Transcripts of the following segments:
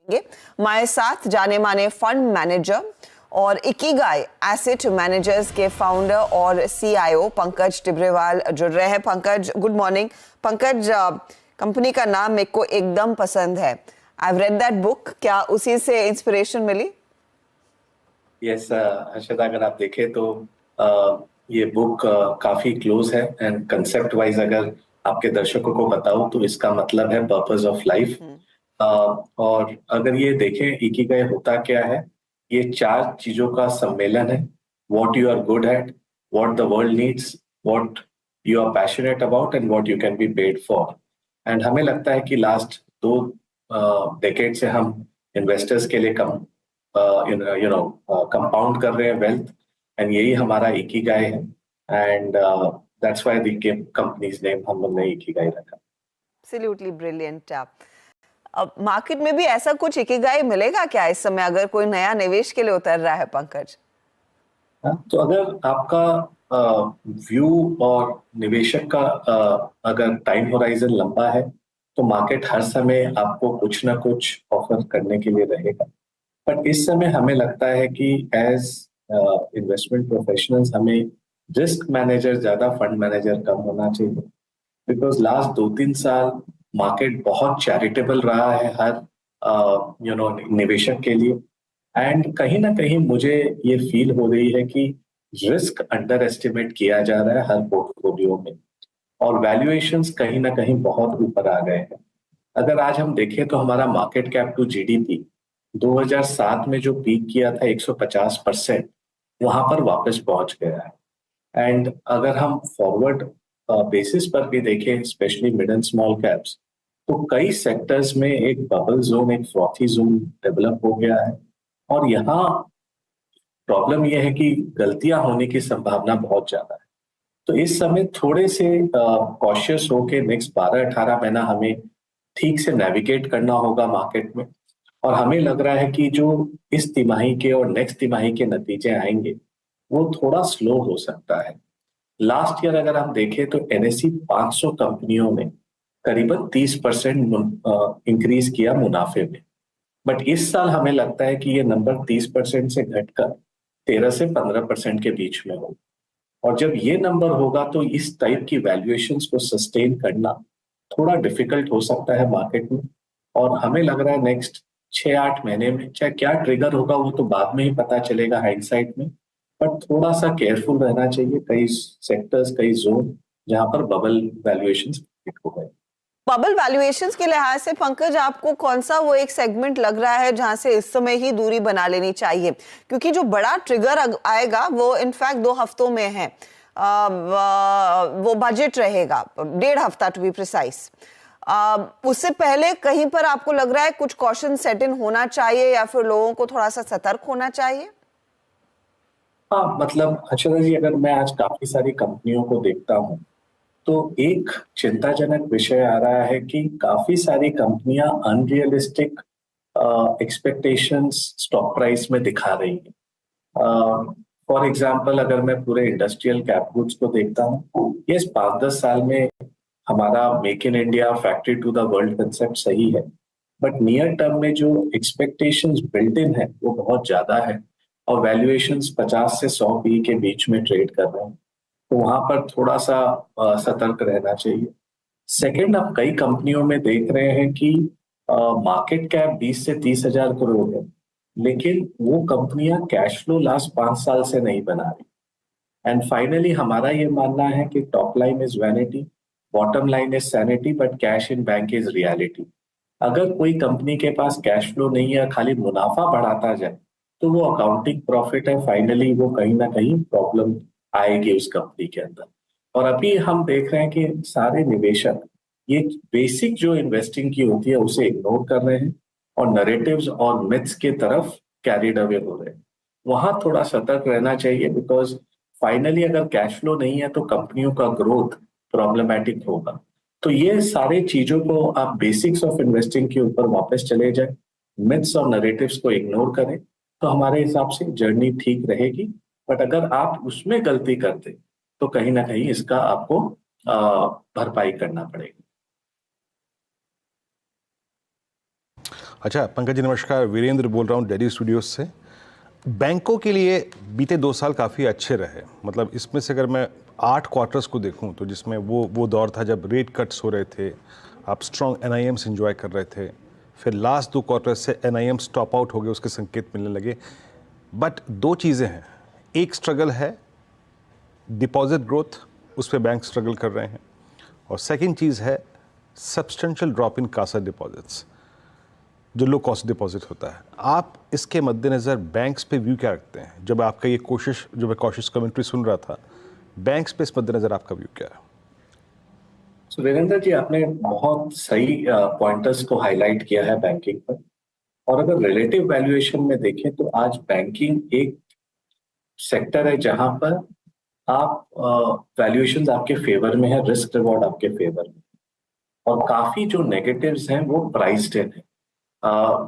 ये हमारे साथ जाने माने फंड मैनेजर और इकिगाई एसेट मैनेजर्स के फाउंडर और सीईओ पंकज टिब्रेवाल जुड़ रहे हैं। Pankaj, good morning. Pankaj, company का नाम मेरे को एकदम पसंद है। I have read that book. क्या उसी से इंस्पिरेशन मिली? यस हर्षदा, अगर आप देखें तो ये बुक काफी क्लोज है एंड कंसेप्ट वाइज अगर आपके दर्शकों को बताऊं तो इसका मतलब है पर्पस ऑफ लाइफ। और अगर ये देखें इकिगाई होता क्या है, ये 4 चीजों का सम्मेलन है। What you are good at, what the world needs, what you are passionate about and what you can be paid for. And हमें लगता है कि लास्ट 2 डेकेड से हम इन्वेस्टर्स के लिए कंपाउंड कर रहे हैं वेल्थ, एंड यही हमारा इकिगाई है। And that's why the companies name हम लोग ने इकिगाई रखा। Absolutely brilliant. अब मार्केट में भी ऐसा कुछ इकिगाई मिलेगा क्या इस समय, अगर कोई नया निवेश के लिए उतर रहा है? पंकज, तो अगर आपका व्यू और निवेशक का अगर टाइम होराइजन लंबा है तो मार्केट हर समय आपको कुछ ना कुछ ऑफर करने के लिए रहेगा। बट इस समय हमें लगता है कि एज इन्वेस्टमेंट प्रोफेशनल्स हमें रिस्क मैनेजर ज्यादा, फंड मैनेजर कम होना चाहिए। बिकॉज लास्ट 2-3 साल मार्केट बहुत चैरिटेबल रहा है हर निवेशक के लिए। एंड कहीं ना कहीं मुझे ये फील हो रही है कि रिस्क अंडर एस्टिमेट किया जा रहा है हर पोर्टफोलियो में, और वैल्यूएशंस कहीं ना कहीं बहुत ऊपर आ गए हैं। अगर आज हम देखें तो हमारा मार्केट कैप टू जीडीपी 2007 में जो पीक किया था 150%, वहां पर वापस पहुंच गया है। एंड अगर हम फॉरवर्ड बेसिस पर भी देखें, specially mid and small caps, तो कई सेक्टर्स में एक बबल जोन, एक फ्रॉथी जोन डेवलप हो गया है। और यहाँ प्रॉब्लम यह है कि गलतियां होने की संभावना बहुत ज्यादा है। तो इस समय थोड़े से कॉशियस होके नेक्स्ट 12-18 महीना हमें ठीक से नेविगेट करना होगा मार्केट में। और हमें लग रहा है कि जो इस तिमाही के और नेक्स्ट तिमाही के नतीजे आएंगे वो थोड़ा स्लो हो सकता है। लास्ट ईयर अगर हम देखें तो एनएसई 500 कंपनियों ने करीबन 30% इंक्रीज किया मुनाफे में। बट इस साल हमें लगता है कि ये नंबर 30% से घटकर 13 से 15% के बीच में होगा। और जब ये नंबर होगा तो इस टाइप की वैल्यूएशंस को सस्टेन करना थोड़ा डिफिकल्ट हो सकता है मार्केट में। और हमें लग रहा है नेक्स्ट 6-8 महीने में चाहे क्या ट्रिगर होगा वो तो बाद में ही पता चलेगा हाइंडसाइट में। बट थोड़ा सा केयरफुल रहना चाहिए। कई सेक्टर्स, कई जोन जहां पर बबल वैल्यूएशंस हो गए। बबल वैल्यूएशंस के लिहाज से पंकज, आपको कौन सा वो एक सेगमेंट लग रहा है जहां से इस समय ही दूरी बना लेनी चाहिए? क्योंकि जो बड़ा ट्रिगर आएगा वो इनफैक्ट 2 हफ्तों में है। वो बजट रहेगा 1.5 हफ्ता टू बी प्रिसाइज। उससे पहले कहीं पर आपको लग रहा है कुछ कॉशन सेट इन होना चाहिए या फिर लोगों को थोड़ा सा सतर्क होना चाहिए? हाँ, मतलब अक्षरा जी, अगर मैं आज काफी सारी कंपनियों को देखता हूँ तो एक चिंताजनक विषय आ रहा है कि काफी सारी कंपनियां अनरियलिस्टिक एक्सपेक्टेशंस स्टॉक प्राइस में दिखा रही हैं। फॉर एग्जांपल, अगर मैं पूरे इंडस्ट्रियल कैप गुड्स को देखता हूँ, ये 5-10 साल में हमारा make in India, factory to the world concept सही है। बट नियर टर्म में जो एक्सपेक्टेशंस बिल्ट इन है वो बहुत ज्यादा है, और वैल्यूएशंस 50 से 100 पी के बीच में ट्रेड कर रहे हैं। तो वहां पर थोड़ा सा सतर्क रहना चाहिए। सेकंड, आप कई कंपनियों में देख रहे हैं कि मार्केट कैप 20 से 30 हजार करोड़ है, लेकिन वो कंपनियां कैश फ्लो लास्ट 5 साल से नहीं बना रही। एंड फाइनली हमारा ये मानना है कि top line is vanity, bottom line is sanity, but cash in bank is reality. अगर कोई कंपनी के पास कैश फ्लो नहीं है, खाली मुनाफा बढ़ाता जाए, तो वो अकाउंटिंग प्रॉफिट है, फाइनली वो कहीं ना कहीं प्रॉब्लम आएगी उस कंपनी के अंदर। और अभी हम देख रहे हैं कि सारे निवेशक ये बेसिक जो इन्वेस्टिंग की होती है उसे इग्नोर कर रहे हैं और नरेटिव्स और मिथ्स के तरफ कैरिड अवे हो रहे हैं। वहां थोड़ा सतर्क रहना चाहिए, बिकॉज फाइनली अगर कैश फ्लो नहीं है तो कंपनियों का ग्रोथ प्रॉब्लमेटिक होगा। तो ये सारे चीजों को आप बेसिक्स ऑफ इन्वेस्टिंग के ऊपर वापस चले जाए, मिथ्स और नरेटिव्स को इग्नोर करें, तो हमारे हिसाब से जर्नी ठीक रहेगी। बट अगर आप उसमें गलती करते तो कहीं ना कहीं इसका आपको भरपाई करना पड़ेगा। अच्छा पंकज जी नमस्कार, वीरेंद्र बोल रहा हूँ दिल्ली स्टूडियोज से। बैंकों के लिए बीते 2 साल काफ़ी अच्छे रहे, मतलब इसमें से अगर मैं 8 क्वार्टर्स को देखूं तो जिसमें वो दौर था जब रेट कट्स हो रहे थे, आप स्ट्रॉन्ग NIMs एंजॉय कर रहे थे, फिर लास्ट 2 क्वार्टर्स से NIMs टॉप आउट हो गए, उसके संकेत मिलने लगे। बट 2 चीज़ें हैं, एक स्ट्रगल है डिपॉजिट ग्रोथ, उस पर बैंक स्ट्रगल कर रहे हैं, और सेकेंड चीज़ है substantial drop in CASA deposits, जो लो कॉस्ट डिपॉजिट होता है। आप इसके मद्देनज़र बैंक्स पे व्यू क्या रखते हैं? जब आपका ये कोशिश, जो मैं कॉशियस कमेंट्री सुन रहा था, बैंक्स पे इस मद्देनज़र आपका व्यू क्या है? वीरेंद्र जी, आपने बहुत सही पॉइंटर्स को हाईलाइट किया है बैंकिंग पर। और अगर रिलेटिव वैल्यूएशन में देखें तो आज बैंकिंग एक सेक्टर है जहां पर आप वैल्यूएशंस आपके फेवर में है, रिस्क रिवॉर्ड आपके फेवर में, और काफी जो नेगेटिव्स हैं वो प्राइस्ड इन है।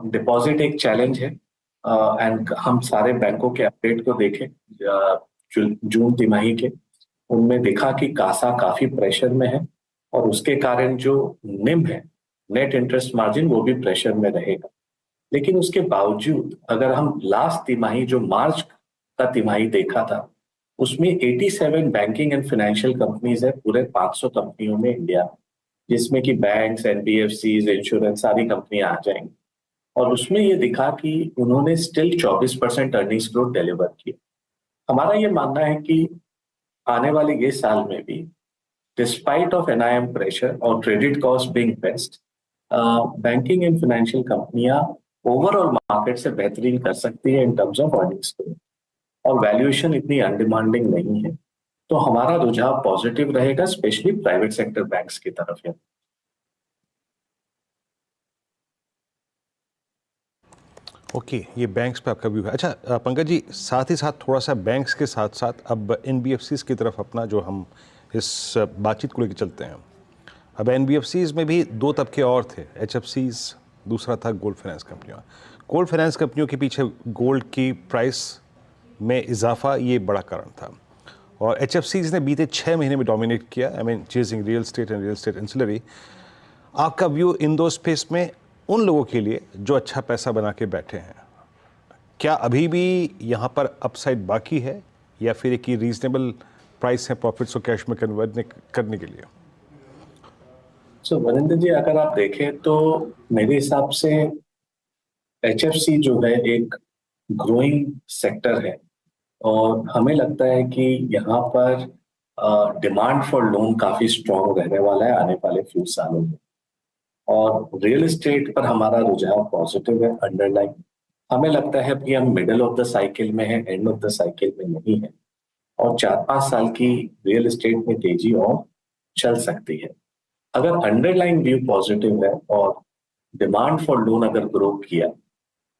डिपॉजिट एक चैलेंज है, एंड हम सारे बैंकों के अपडेट को देखें जून तिमाही के, उनमें देखा कि कासा काफी प्रेशर में है, और उसके कारण जो निम है, नेट इंटरेस्ट मार्जिन, वो भी प्रेशर में रहेगा। लेकिन उसके बावजूद अगर हम लास्ट तिमाही जो मार्च का तिमाही देखा था, उसमें 87 बैंकिंग एंड फाइनेंशियल कंपनीज है पूरे 500 कंपनियों में इंडिया में, जिसमें कि बैंक्स, NBFCs, इंश्योरेंस, सारी कंपनियां आ जाएंगी। और उसमें ये दिखा कि उन्होंने स्टिल 24% अर्निंग्स ग्रोथ डिलीवर की। हमारा ये मानना है कि आने वाले ये साल में भी डिस्पाइट ऑफ NIM प्रेशर और credit cost being best, banking and financial कंपनियां ओवरऑल मार्केट से बेहतरीन कर सकती है in terms of earnings growth, और वैल्यूएशन इतनी अनडिमांडिंग नहीं है। तो हमारा रुझाव पॉजिटिव रहेगा, स्पेशली प्राइवेट सेक्टर बैंक्स की तरफ है। ओके, ये बैंक्स पे आपका व्यू है। अच्छा पंकज जी, साथ ही साथ थोड़ा सा बैंक्स के साथ साथ अब NBFCs की तरफ अपना जो हम इस बातचीत को लेकर चलते हैं। अब NBFCs में भी 2 तबके और थे, HFCs, दूसरा था गोल्ड फाइनेंस कंपनियाँ। गोल्ड फाइनेंस कंपनियों के पीछे गोल्ड की प्राइस में इजाफा ये बड़ा कारण था, और HFCs ने बीते 6 महीने में डोमिनेट किया, I mean chasing real estate and real estate ancillary. आपका व्यू इन दो स्पेस में उन लोगों के लिए जो अच्छा पैसा बना के बैठे हैं, क्या अभी भी यहाँ पर अपसाइड बाकी है, या फिर एक रीजनेबल प्राइस है प्रॉफिट्स को कैश में कन्वर्ट करने के लिए? वरिंदर जी, अगर आप देखें तो मेरे हिसाब से HFC जो है एक ग्रोइंग सेक्टर है, और हमें लगता है कि यहाँ पर डिमांड फॉर लोन काफी स्ट्रॉन्ग रहने वाला है आने वाले फ्यू सालों में। और रियल एस्टेट पर हमारा रुझाव पॉजिटिव है अंडरलाइन। हमें लगता है कि हम मिडिल ऑफ द साइकिल में है, एंड ऑफ द साइकिल में नहीं है, और 4-5 साल की रियल एस्टेट में तेजी और चल सकती है। अगर अंडरलाइन व्यू पॉजिटिव है और डिमांड फॉर लोन अगर ग्रो किया,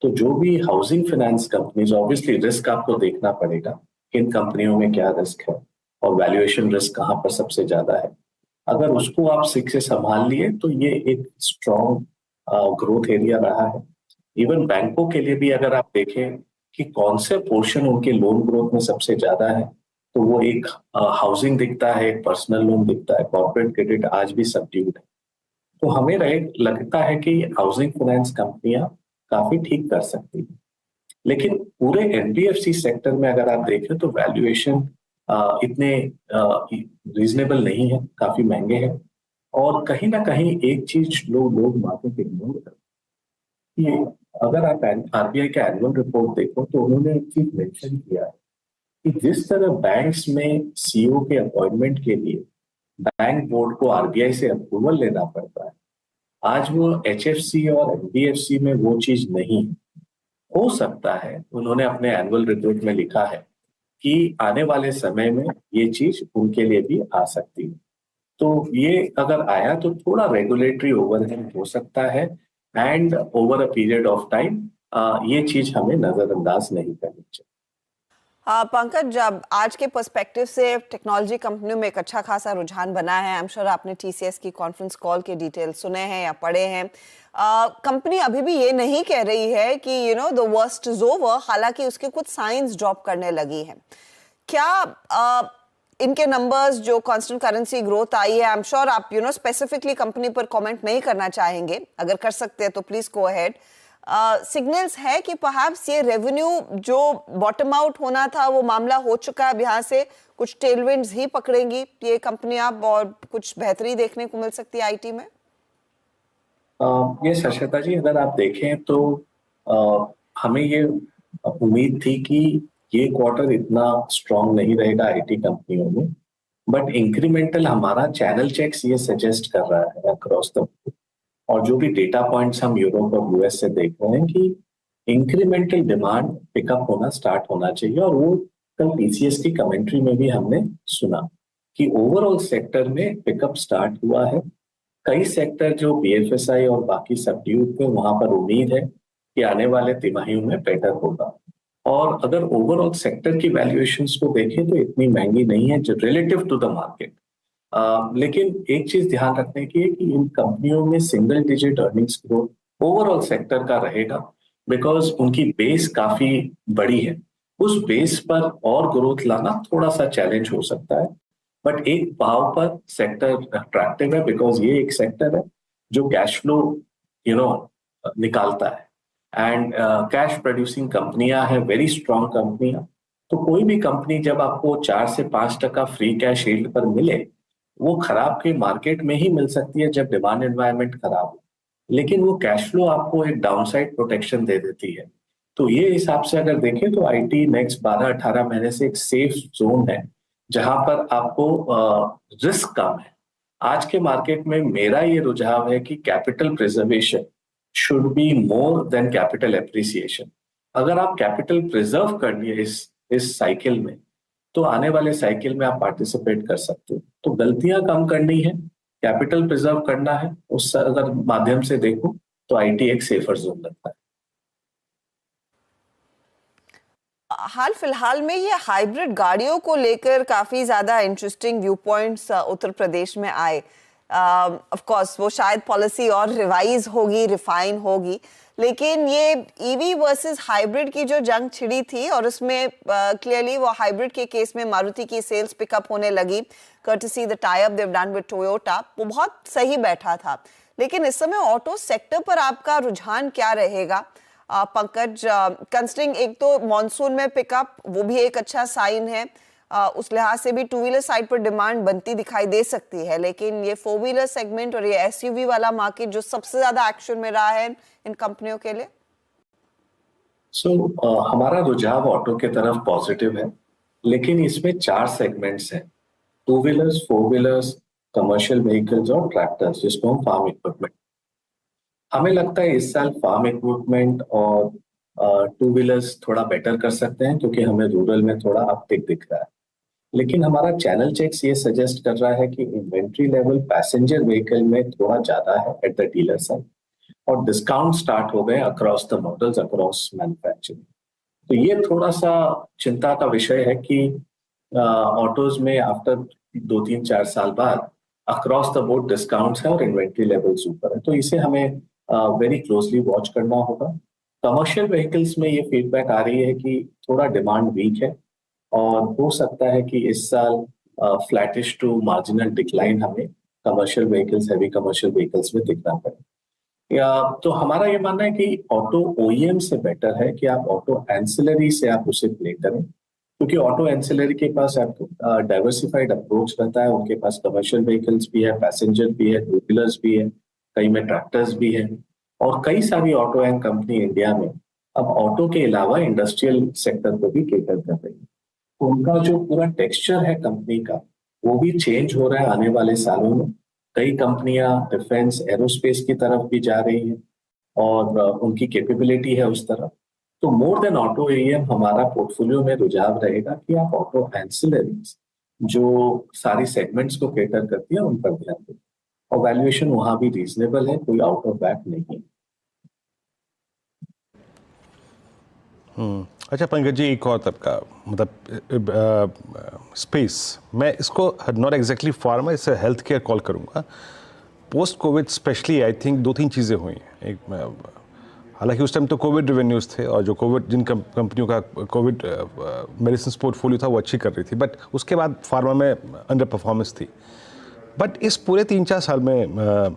तो जो भी housing finance companies, obviously risk आपको देखना पड़ेगा, किन कंपनियों में क्या रिस्क है और वैल्यूएशन रिस्क कहाँ पर सबसे ज्यादा है। अगर उसको आप सिक से संभाल लिए तो ये एक स्ट्रॉन्ग ग्रोथ एरिया रहा है। इवन बैंकों के लिए भी अगर आप देखें कि कौन से पोर्शन उनके लोन ग्रोथ में सबसे ज्यादा है, तो वो एक हाउसिंग दिखता है, एक पर्सनल लोन दिखता है, कॉर्पोरेट क्रेडिट आज भी सबड्यूड है। तो हमें लगता है कि हाउसिंग फाइनेंस कंपनियां काफी ठीक कर सकती है। लेकिन पूरे NBFC सेक्टर में अगर आप देखें तो वैल्यूएशन इतने रीजनेबल नहीं है, काफी महंगे हैं। और कहीं ना कहीं एक चीज लोग मार्केट इग्नोर करते हैं कि अगर आप RBI का एनुअल रिपोर्ट देखो तो उन्होंने एक चीज मेंशन किया है कि जिस तरह बैंक्स में CEO के अपॉइंटमेंट के लिए बैंक बोर्ड को RBI से अप्रूवल लेना पड़ता है, आज वो HFC और NBFC में वो चीज नहीं है। हो सकता है, उन्होंने अपने एनुअल रिपोर्ट में लिखा है कि आने वाले समय में ये चीज उनके लिए भी आ सकती है। तो ये अगर आया तो थोड़ा रेगुलेटरी ओवरहेड हो सकता है, and over a period of time ये चीज हमें नजरअंदाज नहीं करनी चाहिए। पंकज, जब आज के पर्सपेक्टिव से टेक्नोलॉजी कंपनियों में एक अच्छा खासा रुझान बना है, आई एम श्योर आपने TCS की कॉन्फ्रेंस कॉल के डिटेल सुने हैं या पढ़े हैं। कंपनी अभी भी ये नहीं कह रही है कि द वर्स्ट इज ओवर, हालांकि उसके कुछ साइंस ड्रॉप करने लगी हैं। क्या इनके नंबर्स जो कांस्टेंट करेंसी ग्रोथ आई है, आई एम श्योर आप स्पेसिफिकली कंपनी पर कमेंट नहीं करना चाहेंगे, अगर कर सकते हैं तो प्लीज गो अहेड, सिग्नल्स है कि परहैप्स ये रेवेन्यू जो बॉटम आउट होना था वो मामला हो चुका है, अब यहाँ से कुछ टेलविंड्स ही पकड़ेंगी ये कंपनियां और कुछ बेहतरी देखने को मिल सकती है आईटी में? ये हर्षिता जी, अगर आप देखें तो हमें ये उम्मीद थी कि ये क्वार्टर इतना स्ट्रांग नहीं रहेगा आईटी कंपनियों में, बट इंक्रीमेंटल हमारा चैनल चेक्स ये सजेस्ट कर रहा है अक्रॉस द, और जो भी डेटा पॉइंट्स हम यूरोप और यूएस से देख रहे हैं कि इंक्रीमेंटल डिमांड पिकअप होना स्टार्ट होना चाहिए। और वो कल टीसीएस की कमेंट्री में भी हमने सुना कि ओवरऑल सेक्टर में पिकअप स्टार्ट हुआ है। कई सेक्टर जो बीएफएसआई और बाकी सबड्यूड थे, वहां पर उम्मीद है कि आने वाले तिमाहियों में बेटर होगा। और अगर ओवरऑल सेक्टर की वैल्यूएशंस को देखें तो इतनी महंगी नहीं है रिलेटिव टू द मार्केट। लेकिन एक चीज ध्यान रखने की है कि इन कंपनियों में single digit earnings growth overall sector का रहेगा, बिकॉज उनकी बेस काफी बड़ी है। उस बेस पर और ग्रोथ लाना थोड़ा सा चैलेंज हो सकता है, बट एक भाव पर सेक्टर अट्रैक्टिव है, बिकॉज ये एक सेक्टर है जो कैश फ्लो निकालता है, एंड कैश प्रोड्यूसिंग कंपनियां हैं, वेरी स्ट्रॉन्ग कंपनियां। तो कोई भी कंपनी जब आपको 4 से 5% फ्री कैश यील्ड पर मिले, वो खराब के मार्केट में ही मिल सकती है जब डिमांड एनवायरनमेंट खराब हो, लेकिन वो कैश फ्लो आपको एक डाउनसाइड प्रोटेक्शन दे देती है। तो ये हिसाब से अगर देखें तो आईटी नेक्स्ट 12-18 महीने से एक सेफ जोन है जहां पर आपको रिस्क कम है। आज के मार्केट में मेरा ये रुझाव है कि capital preservation should be more than capital appreciation. अगर आप कैपिटल प्रिजर्व कर लिए इस साइकिल में, तो आने वाले साइकिल में आप पार्टिसिपेट कर सकते हो। तो गलतियां कम करनी है, कैपिटल प्रिजर्व करना है, उस अगर माध्यम से देखो तो आईटी एक सेफर जोन लगता है। हाल फिलहाल में ये हाइब्रिड गाड़ियों को लेकर काफी ज्यादा interesting view points Uttar Pradesh में आए। ऑफ कोर्स वो शायद पॉलिसी और रिवाइज होगी, रिफाइन होगी, लेकिन ये ईवी वर्सेस हाइब्रिड की जो जंग छिड़ी थी और उसमें क्लियरली वो हाइब्रिड के केस में मारुति की सेल्स पिकअप होने लगी courtesy the tie up they've done with Toyota, वो बहुत सही बैठा था। लेकिन इस समय ऑटो सेक्टर पर आपका रुझान क्या रहेगा पंकज? कंसिडरिंग एक तो मॉनसून में पिकअप, वो भी एक अच्छा साइन है, उस लिहाज से भी टू व्हीलर साइड पर डिमांड बनती दिखाई दे सकती है, लेकिन ये फोर व्हीलर सेगमेंट और ये एसयूवी वाला मार्केट जो सबसे ज्यादा एक्शन में रहा है इन कंपनियों के लिए। हमारा रुझाव ऑटो के तरफ पॉजिटिव है, लेकिन इसमें 4 सेगमेंट्स हैं, two wheelers, four wheelers, commercial vehicles और ट्रैक्टर्स, जिसको हम फार्म इक्विपमेंट। हमें लगता है इस साल फार्म इक्विपमेंट और टू व्हीलर्स थोड़ा बेटर कर सकते हैं, क्योंकि हमें रूरल में थोड़ा अपटिक दिख रहा है। लेकिन हमारा चैनल चेक्स ये सजेस्ट कर रहा है कि इन्वेंट्री लेवल पैसेंजर व्हीकल में थोड़ा ज्यादा है एट द डीलर साइड, और डिस्काउंट स्टार्ट हो गए across the models, across manufacturing. तो ये थोड़ा सा चिंता का विषय है कि ऑटोज में आफ्टर 2-3-4 साल बाद अक्रॉस द बोर्ड डिस्काउंट्स है और इन्वेंट्री लेवल्स ऊपर है, तो इसे हमें वेरी क्लोजली वॉच करना होगा। कमर्शियल व्हीकल्स में ये फीडबैक आ रही है कि थोड़ा डिमांड वीक है, और हो सकता है कि इस साल फ्लैटिश टू मार्जिनल डिक्लाइन हमें commercial vehicles, heavy commercial vehicles में दिखना पड़े। या तो हमारा ये मानना है कि ऑटो ओईएम से बेटर है कि आप ऑटो एंसिलरी से आप उसे प्ले करें, क्योंकि ऑटो एंसिलरी के पास डाइवर्सिफाइड अप्रोच रहता है, उनके पास कमर्शियल व्हीकल्स भी है, पैसेंजर भी है, टू व्हीलर्स भी है, कई में ट्रैक्टर्स भी है, और कई सारी ऑटो एंड कंपनी इंडिया में अब ऑटो के अलावा इंडस्ट्रियल सेक्टर को भी केटर कर रही है। उनका जो पूरा टेक्सचर है कंपनी का, वो भी चेंज हो रहा है आने वाले सालों में। कई कंपनियां डिफेंस, एरोस्पेस की तरफ भी जा रही है, और उनकी कैपेबिलिटी है उस तरफ। तो मोर देन ऑटो एएम हमारा पोर्टफोलियो में रुझाव रहेगा कि आप ऑटो एंसिलरीज जो सारी सेगमेंट्स को केटर करती है उन पर ध्यान दें, और वैल्यूएशन वहां भी रीजनेबल है, कोई आउट ऑफ बैक नहीं है। अच्छा पंकज जी, एक और तबका, मतलब स्पेस, मैं इसको नॉट एग्जैक्टली फार्मा, इसे हेल्थ केयर कॉल करूँगा। Post Covid specially I think 2-3 चीज़ें हुई हैं। एक, हालांकि उस टाइम तो कोविड रेवेन्यूज़ थे, और जो कोविड जिन कंपनियों का कोविड मेडिसिन पोर्टफोलियो था वो अच्छी कर रही थी, बट उसके बाद फार्मा में अंडर परफॉर्मेंस थी। बट इस पूरे 3-4 साल में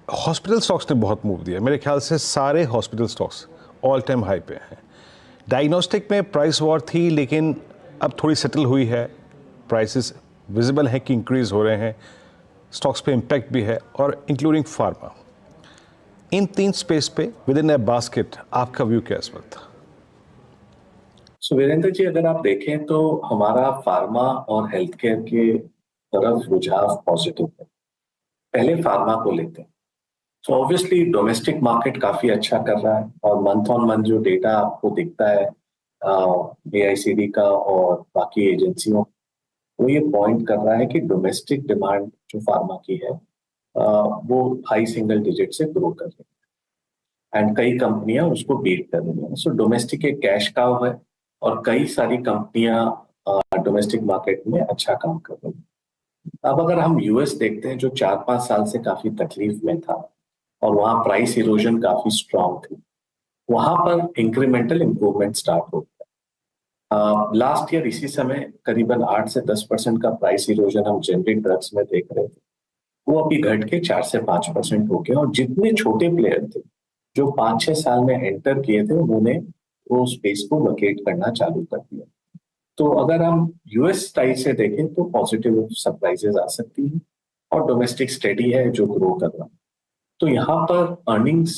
हॉस्पिटल स्टॉक्स ने बहुत मूव दिया, मेरे ख्याल से सारे hospital stocks all time high पे हैं। डायग्नोस्टिक में प्राइस वॉर थी, लेकिन अब थोड़ी सेटल हुई है, प्राइसेस विजिबल है कि इंक्रीज हो रहे हैं, स्टॉक्स पे इम्पैक्ट भी है, और इंक्लूडिंग फार्मा। इन 3 स्पेस पे विद इन ए बास्केट आपका व्यू क्या है इस वक्त? सो वीरेंद्र जी, अगर आप देखें तो हमारा फार्मा और हेल्थ केयर के तरफ रुझाव पॉजिटिव है। पहले फार्मा को लेते हैं। सो ऑब्वियसली डोमेस्टिक मार्केट काफी अच्छा कर रहा है, और मंथ ऑन मंथ जो डेटा आपको दिखता है AICD का और बाकी एजेंसियों, वो ये पॉइंट कर रहा है कि डोमेस्टिक डिमांड जो फार्मा की है वो हाई सिंगल डिजिट से ग्रो कर रही है, एंड कई कंपनियां उसको बीट कर रही हैं। सो डोमेस्टिक एक कैश काउ है, और कई सारी कंपनियां डोमेस्टिक मार्केट में अच्छा काम कर रही हैं। अब अगर हम US देखते हैं, जो 4-5 साल से काफी तकलीफ में था और वहां प्राइस इरोजन काफी स्ट्रांग थी, वहां पर इंक्रीमेंटल इंप्रूवमेंट स्टार्ट हो गया। लास्ट ईयर इसी समय करीबन 8 से 10% का प्राइस इरोजन हम जेनरिक ड्रग्स में देख रहे थे, वो अभी घट के 4 से 5% हो गया। और जितने छोटे प्लेयर थे जो 5-6 साल में एंटर किए थे, उन्होंने वो स्पेस को वकेट करना चालू कर दिया। तो अगर हम US साइड से देखें तो पॉजिटिव सरप्राइजेस आ सकती हैं, और डोमेस्टिक स्टेडी है जो ग्रो कर रहा है। तो यहाँ पर अर्निंग्स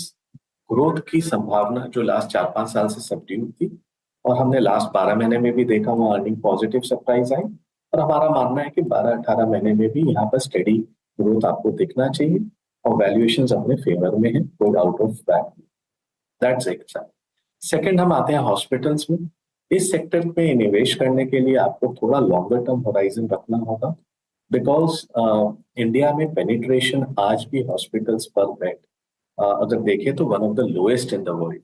ग्रोथ की संभावना जो लास्ट 4-5 साल से सबड्यूड थी, और हमने लास्ट 12 महीने में भी देखा, वो अर्निंग पॉजिटिव सरप्राइज आई। और हमारा मानना है कि 12-18 महीने में भी यहाँ पर स्टेडी ग्रोथ आपको दिखना चाहिए, और वैल्यूएशंस अपने फेवर में है, कोई आउट ऑफ दैट्स एक साइड। सेकेंड, हम आते हैं हॉस्पिटल्स में। इस सेक्टर में निवेश करने के लिए आपको थोड़ा लॉन्गर टर्म होराइजन रखना होगा, बिकॉज इंडिया में पेनिट्रेशन आज भी हॉस्पिटल्स पर बेड अगर देखें तो one of the lowest in the world,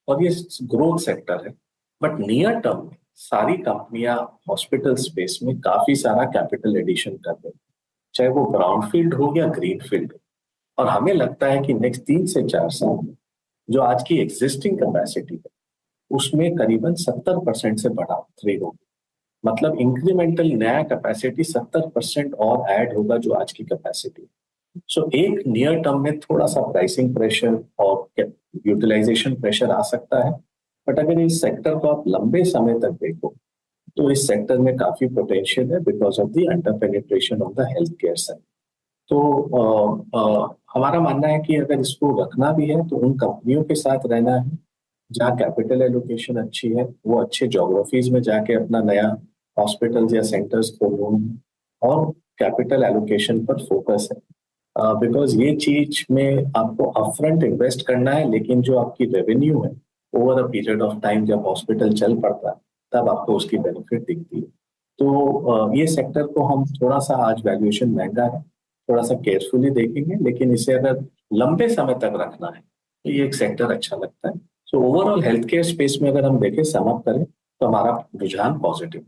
और ये ग्रोथ सेक्टर है। बट नियर टर्म में सारी कंपनियां हॉस्पिटल स्पेस में काफी सारा कैपिटल एडिशन कर रही हैं, चाहे वो ब्राउनफील्ड हो या ग्रीनफील्ड। और हमें लगता है कि नेक्स्ट 3 से 4 साल में जो आज की एग्जिस्टिंग कैपेसिटी है, उसमें करीबन 70% से बढ़ोतरी होगी। मतलब इंक्रीमेंटल नया कैपेसिटी 70% और ऐड होगा जो आज की कैपेसिटी। सो एक नियर टर्म में थोड़ा सा प्राइसिंग प्रेशर और यूटिलाइजेशन प्रेशर आ सकता है, बट अगर इस सेक्टर को आप लंबे समय तक देखो तो इस सेक्टर में काफी पोटेंशियल है, because of the under penetration of the health care side. तो हमारा मानना है कि अगर इसको रखना भी है तो उन कंपनियों के साथ रहना है जहाँ कैपिटल एलोकेशन अच्छी है, वो अच्छे ज्योग्राफीज में जाके अपना नया हॉस्पिटल या सेंटर्स खोलना है, और कैपिटल एलोकेशन पर फोकस है। बिकॉज ये चीज में आपको अपफ्रंट इन्वेस्ट करना है, लेकिन जो आपकी रेवेन्यू है over a period of time, जब हॉस्पिटल चल पड़ता है तब आपको उसकी बेनिफिट दिखती है। तो ये सेक्टर को हम थोड़ा सा, आज वैल्यूएशन महंगा है, थोड़ा सा केयरफुली देखेंगे, लेकिन इसे अगर लंबे समय तक रखना है तो ये एक सेक्टर अच्छा लगता है। So overall health care space में अगर हम देखें, सम अप करें, तो हमारा रुझान पॉजिटिव।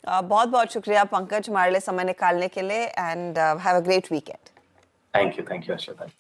बहुत बहुत शुक्रिया पंकज हमारे लिए समय निकालने के लिए, and have a great weekend. Thank you, Arshita.